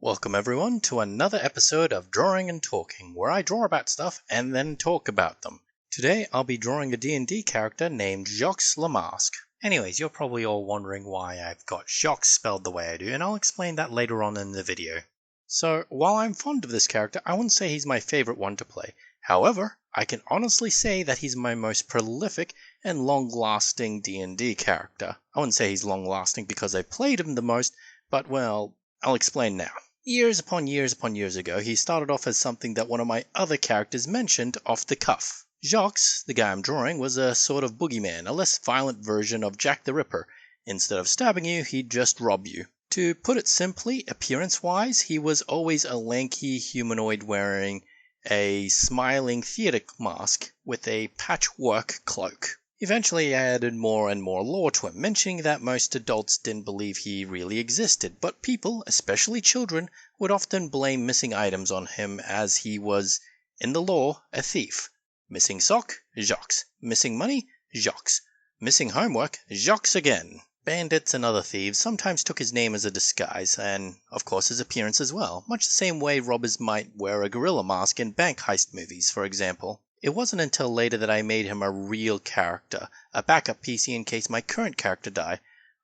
Welcome everyone to another episode of Drawing and Talking, where I draw about stuff and then talk about them. Today I'll be drawing a D&D character named Jaques Le Masque. Anyways, you're probably all wondering why I've got Jaques spelled the way I do, and I'll explain that later on in the video. So, while I'm fond of this character, I wouldn't say he's my favourite one to play. However, I can honestly say that he's my most prolific and long-lasting D&D character. I wouldn't say he's long-lasting because I played him the most, but well, I'll explain now. Years upon years ago, he started off as something that one of my other characters mentioned off the cuff. Jaques, the guy I'm drawing, was a sort of boogeyman, a less violent version of Jack the Ripper. Instead of stabbing you, he'd just rob you. To put it simply, appearance-wise, he was always a lanky humanoid wearing a smiling theatre mask with a patchwork cloak. Eventually I added more and more lore to him, mentioning that most adults didn't believe he really existed, but people, especially children, would often blame missing items on him as he was, in the lore, a thief. Missing sock? Jaques. Missing money? Jaques. Missing homework? Jaques again. Bandits and other thieves sometimes took his name as a disguise, and of course his appearance as well, much the same way robbers might wear a gorilla mask in bank heist movies, for example. It wasn't until later that I made him a real character, a backup PC in case my current character died.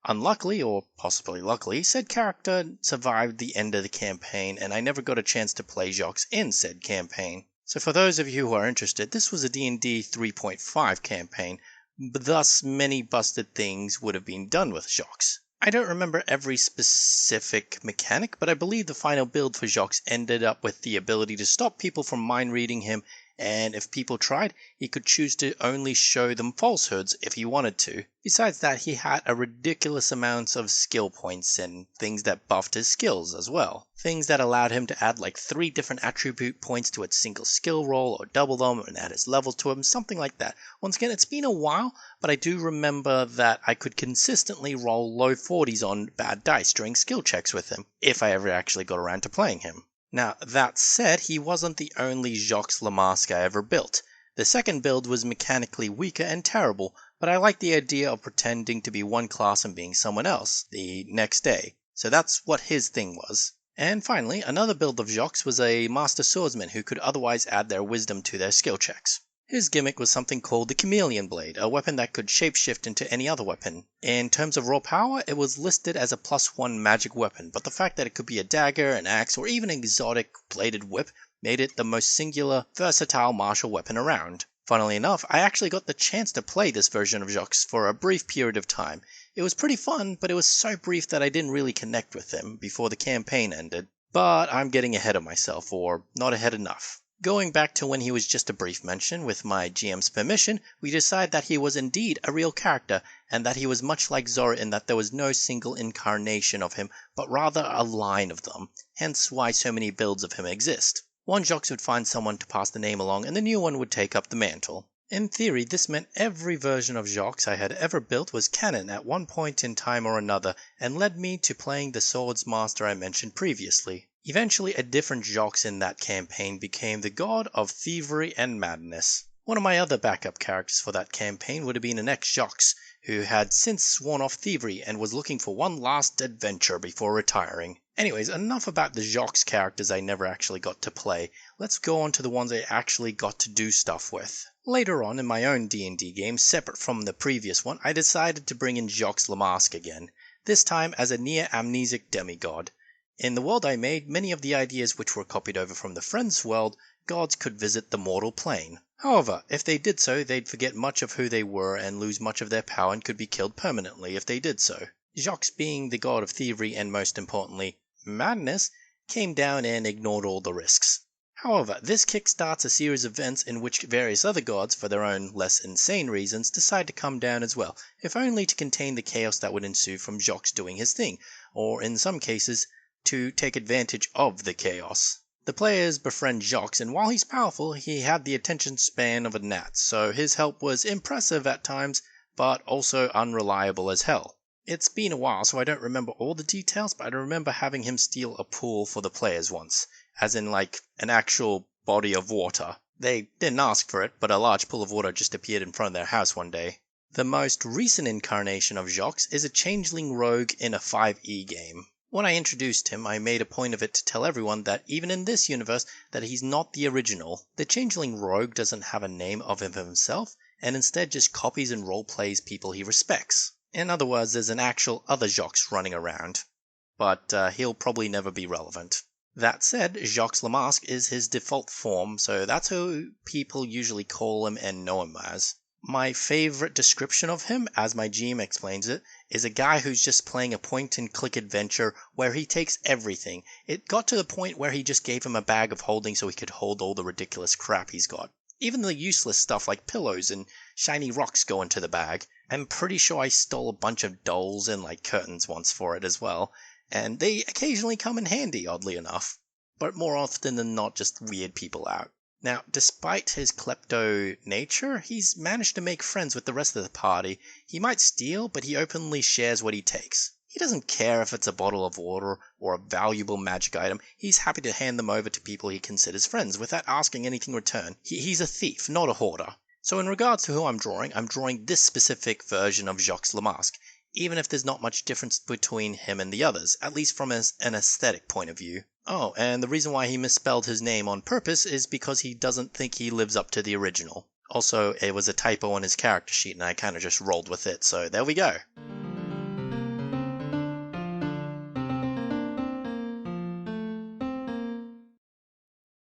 Unluckily, or possibly luckily, said character survived the end of the campaign, and I never got a chance to play Jaques in said campaign. So for those of you who are interested, this was a D&D 3.5 campaign, but thus many busted things would have been done with Jaques. I don't remember every specific mechanic, but I believe the final build for Jaques ended up with the ability to stop people from mind reading him, and if people tried, he could choose to only show them falsehoods if he wanted to. Besides that, he had a ridiculous amount of skill points and things that buffed his skills as well. Things that allowed him to add like 3 different attribute points to a single skill roll or double them and add his level to them, something like that. Once again, it's been a while, but I do remember that I could consistently roll low 40s on bad dice during skill checks with him, if I ever actually got around to playing him. Now, that said, he wasn't the only Jaques Le Masque I ever built. The second build was mechanically weaker and terrible, but I liked the idea of pretending to be one class and being someone else the next day. So that's what his thing was. And finally, another build of Jaques was a master swordsman who could otherwise add their wisdom to their skill checks. His gimmick was something called the Chameleon Blade, a weapon that could shapeshift into any other weapon. In terms of raw power, it was listed as a +1 magic weapon, but the fact that it could be a dagger, an axe, or even an exotic bladed whip made it the most singular, versatile martial weapon around. Funnily enough, I actually got the chance to play this version of Jaques for a brief period of time. It was pretty fun, but it was so brief that I didn't really connect with him before the campaign ended. But I'm getting ahead of myself, or not ahead enough. Going back to when he was just a brief mention, with my GM's permission, we decided that he was indeed a real character, and that he was much like Zora in that there was no single incarnation of him, but rather a line of them, hence why so many builds of him exist. One Jaques would find someone to pass the name along, and the new one would take up the mantle. In theory, this meant every version of Jaques I had ever built was canon at one point in time or another, and led me to playing the swords master I mentioned previously. Eventually, a different Jaques in that campaign became the god of thievery and madness. One of my other backup characters for that campaign would have been an ex-Jaques, who had since sworn off thievery and was looking for one last adventure before retiring. Anyways, enough about the Jaques characters I never actually got to play. Let's go on to the ones I actually got to do stuff with. Later on in my own D&D game, separate from the previous one, I decided to bring in Jaques Le Masque again, this time as a near-amnesic demigod. In the world I made, many of the ideas which were copied over from the Friends world, gods could visit the mortal plane. However, if they did so, they'd forget much of who they were and lose much of their power and could be killed permanently if they did so. Jaques, being the god of thievery and most importantly, madness, came down and ignored all the risks. However, this kickstarts a series of events in which various other gods, for their own less insane reasons, decide to come down as well, if only to contain the chaos that would ensue from Jaques doing his thing, or in some cases, to take advantage of the chaos. The players befriend Jaques, and while he's powerful, he had the attention span of a gnat, so his help was impressive at times, but also unreliable as hell. It's been a while, so I don't remember all the details, but I remember having him steal a pool for the players once, as in like an actual body of water. They didn't ask for it, but a large pool of water just appeared in front of their house one day. The most recent incarnation of Jaques is a changeling rogue in a 5e game. When I introduced him, I made a point of it to tell everyone that even in this universe that he's not the original. The changeling rogue doesn't have a name of himself, and instead just copies and roleplays people he respects. In other words, there's an actual other Jaques running around, but he'll probably never be relevant. That said, Jaques Le Masque is his default form, so that's who people usually call him and know him as. My favorite description of him, as my GM explains it, is a guy who's just playing a point-and-click adventure where he takes everything. It got to the point where he just gave him a bag of holding so he could hold all the ridiculous crap he's got. Even the useless stuff like pillows and shiny rocks go into the bag. I'm pretty sure I stole a bunch of dolls and like curtains once for it as well, and they occasionally come in handy, oddly enough. But more often than not, just weird people out. Now, despite his klepto nature, he's managed to make friends with the rest of the party. He might steal, but he openly shares what he takes. He doesn't care if it's a bottle of water or a valuable magic item. He's happy to hand them over to people he considers friends without asking anything in return. He's a thief, not a hoarder. So in regards to who I'm drawing this specific version of Jaques Le Masque, even if there's not much difference between him and the others, at least from an aesthetic point of view. Oh, and the reason why he misspelled his name on purpose is because he doesn't think he lives up to the original. Also, it was a typo on his character sheet and I kinda just rolled with it, so there we go.